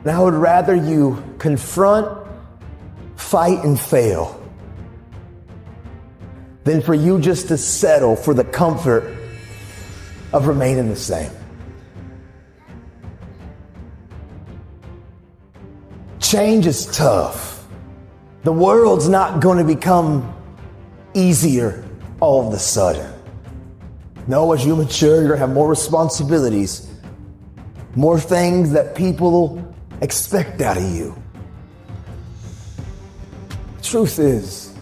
And I would rather you confront, fight, and fail than for you just to settle for the comfort of remaining the same. Change is tough. The world's not going to become easier all of a sudden. No, as you mature, you're going to have more responsibilities, more things that people expect out of you. The truth is,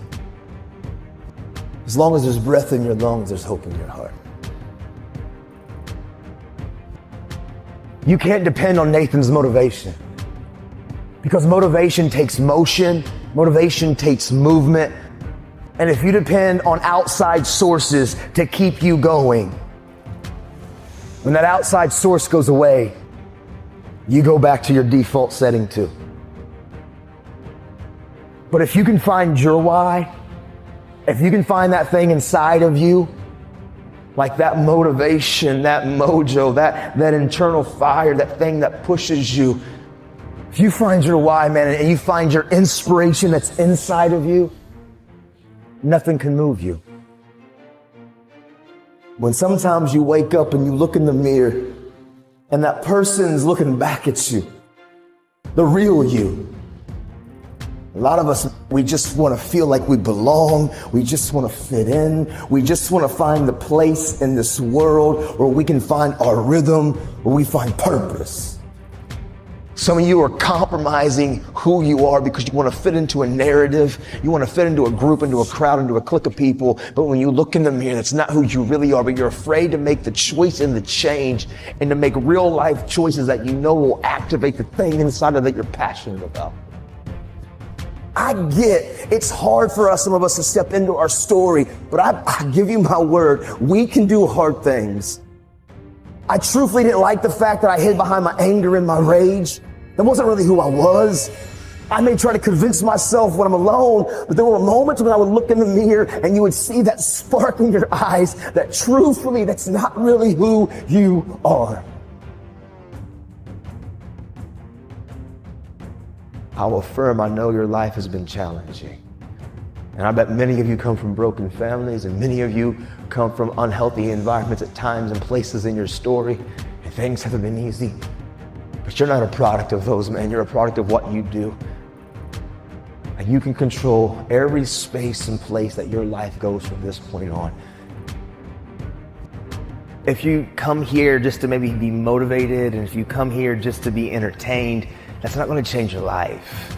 as long as there's breath in your lungs, there's hope in your heart. You can't depend on Nathan's motivation, because motivation takes motion, motivation takes movement. And if you depend on outside sources to keep you going, when that outside source goes away, you go back to your default setting too. But if you can find your why, if you can find that thing inside of you, like that motivation, that mojo, that internal fire, that thing that pushes you, if you find your why, man, and you find your inspiration that's inside of you, nothing can move you. When sometimes you wake up and you look in the mirror and that person's looking back at you, the real you. A lot of us, we just want to feel like we belong. We just want to fit in. We just want to find the place in this world where we can find our rhythm, where we find purpose. Some of you are compromising who you are because you want to fit into a narrative. You want to fit into a group, into a crowd, into a clique of people. But when you look in the mirror, that's not who you really are. But you're afraid to make the choice and the change and to make real life choices that you know will activate the thing inside of that you're passionate about. I get it's hard for us, some of us, to step into our story, but I give you my word, we can do hard things. I truthfully didn't like the fact that I hid behind my anger and my rage. That wasn't really who I was. I may try to convince myself when I'm alone, but there were moments when I would look in the mirror and you would see that spark in your eyes that truthfully, that's not really who you are. I'll affirm, I know your life has been challenging. And I bet many of you come from broken families, and many of you come from unhealthy environments at times and places in your story, and things haven't been easy. But you're not a product of those, man. You're a product of what you do. And you can control every space and place that your life goes from this point on. If you come here just to maybe be motivated, and if you come here just to be entertained, that's not going to change your life.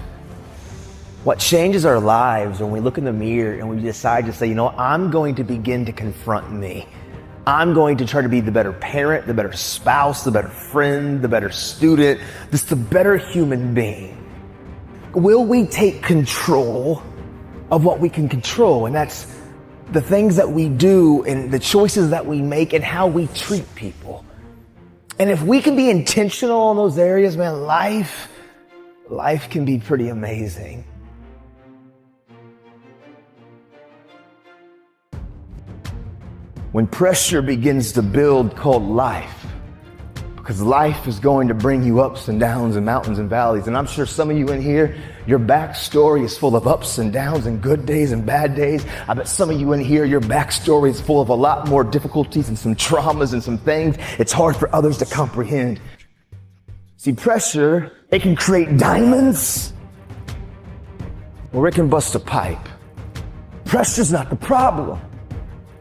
What changes our lives when we look in the mirror and we decide to say, you know, I'm going to begin to confront me. I'm going to try to be the better parent, the better spouse, the better friend, the better student, just the better human being. Will we take control of what we can control? And that's the things that we do and the choices that we make and how we treat people. And if we can be intentional in those areas, man, life can be pretty amazing. When pressure begins to build called life, because life is going to bring you ups and downs and mountains and valleys. And I'm sure some of you in here, your backstory is full of ups and downs and good days and bad days. I bet some of you in here, your backstory is full of a lot more difficulties and some traumas and some things it's hard for others to comprehend. See, pressure, it can create diamonds or it can bust a pipe. Pressure's not the problem.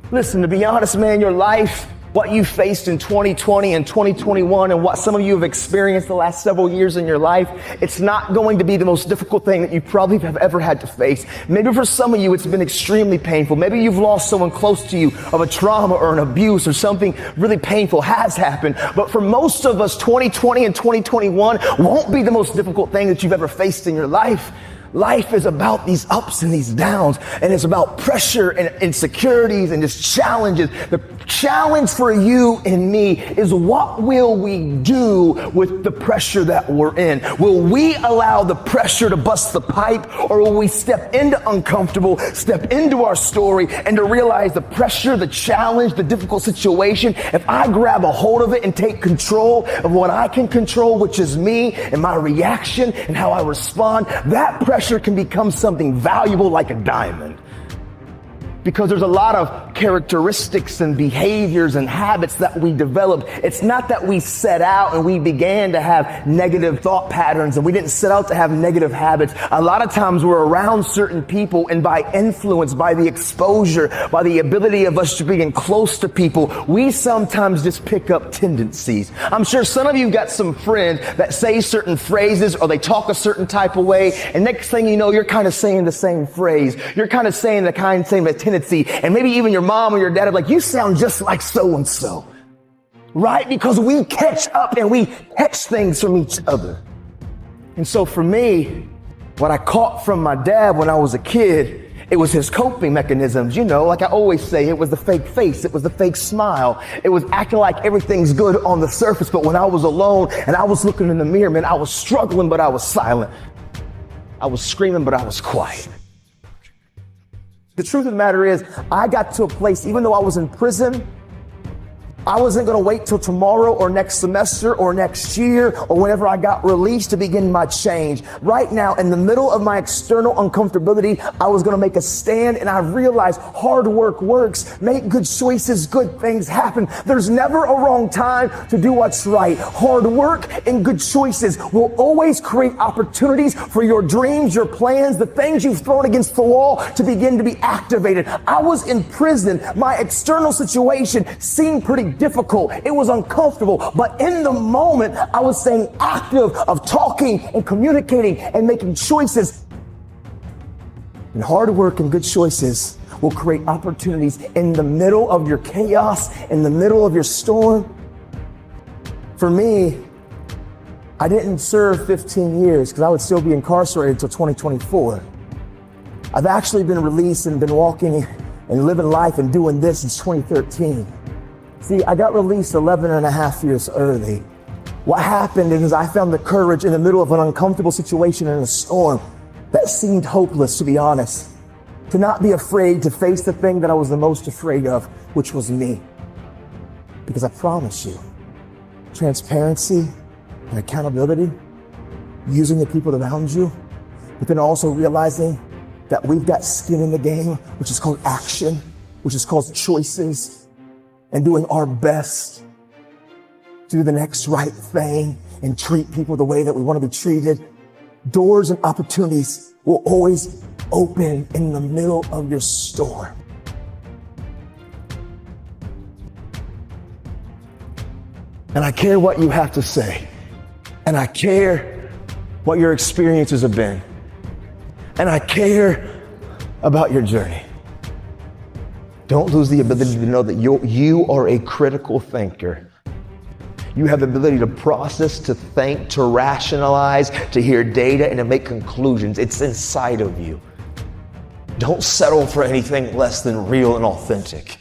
Listen, to be honest, man, your life, what you faced in 2020 and 2021 and what some of you have experienced the last several years in your life, it's not going to be the most difficult thing that you probably have ever had to face. Maybe for some of you, it's been extremely painful. Maybe you've lost someone close to you of a trauma or an abuse or something really painful has happened. But for most of us, 2020 and 2021 won't be the most difficult thing that you've ever faced in your life. Life is about these ups and these downs, and it's about pressure and insecurities and just challenges. The challenge for you and me is, what will we do with the pressure that we're in? Will we allow the pressure to bust the pipe, or will we step into uncomfortable, step into our story, and to realize the pressure, the challenge, the difficult situation, if I grab a hold of it and take control of what I can control, which is me and my reaction and how I respond, that pressure can become something valuable like a diamond. Because there's a lot of characteristics and behaviors and habits that we develop. It's not that we set out and we began to have negative thought patterns, and we didn't set out to have negative habits. A lot of times we're around certain people, and by influence, by the exposure, by the ability of us to being close to people, we sometimes just pick up tendencies. I'm sure some of you got some friends that say certain phrases, or they talk a certain type of way, and next thing you know, you're kind of saying the same phrase. You're kind of saying the same tendency. And maybe even your mom or your dad are like, you sound just like so-and-so, right? Because we catch up and we catch things from each other. And so for me, what I caught from my dad when I was a kid, it was his coping mechanisms. You know, like I always say, it was the fake face. It was the fake smile. It was acting like everything's good on the surface. But when I was alone and I was looking in the mirror, man, I was struggling, but I was silent. I was screaming, but I was quiet. The truth of the matter is, I got to a place, even though I was in prison, I wasn't going to wait till tomorrow or next semester or next year or whenever I got released to begin my change. Right now, in the middle of my external uncomfortability, I was going to make a stand, and I realized hard work works. Make good choices, good things happen. There's never a wrong time to do what's right. Hard work and good choices will always create opportunities for your dreams, your plans, the things you've thrown against the wall to begin to be activated. I was in prison. My external situation seemed pretty difficult. It was uncomfortable. But in the moment, I was staying active of talking and communicating and making choices. And hard work and good choices will create opportunities in the middle of your chaos, in the middle of your storm. For me, I didn't serve 15 years because I would still be incarcerated until 2024. I've actually been released and been walking and living life and doing this since 2013. See, I got released 11 and a half years early. What happened is I found the courage in the middle of an uncomfortable situation in a storm that seemed hopeless, to be honest, to not be afraid to face the thing that I was the most afraid of, which was me. Because I promise you, transparency and accountability, using the people around you, but then also realizing that we've got skin in the game, which is called action, which is called choices, and doing our best to do the next right thing and treat people the way that we want to be treated. Doors and opportunities will always open in the middle of your storm. And I care what you have to say. And I care what your experiences have been. And I care about your journey. Don't lose the ability to know that you are a critical thinker. You have the ability to process, to think, to rationalize, to hear data, and to make conclusions. It's inside of you. Don't settle for anything less than real and authentic.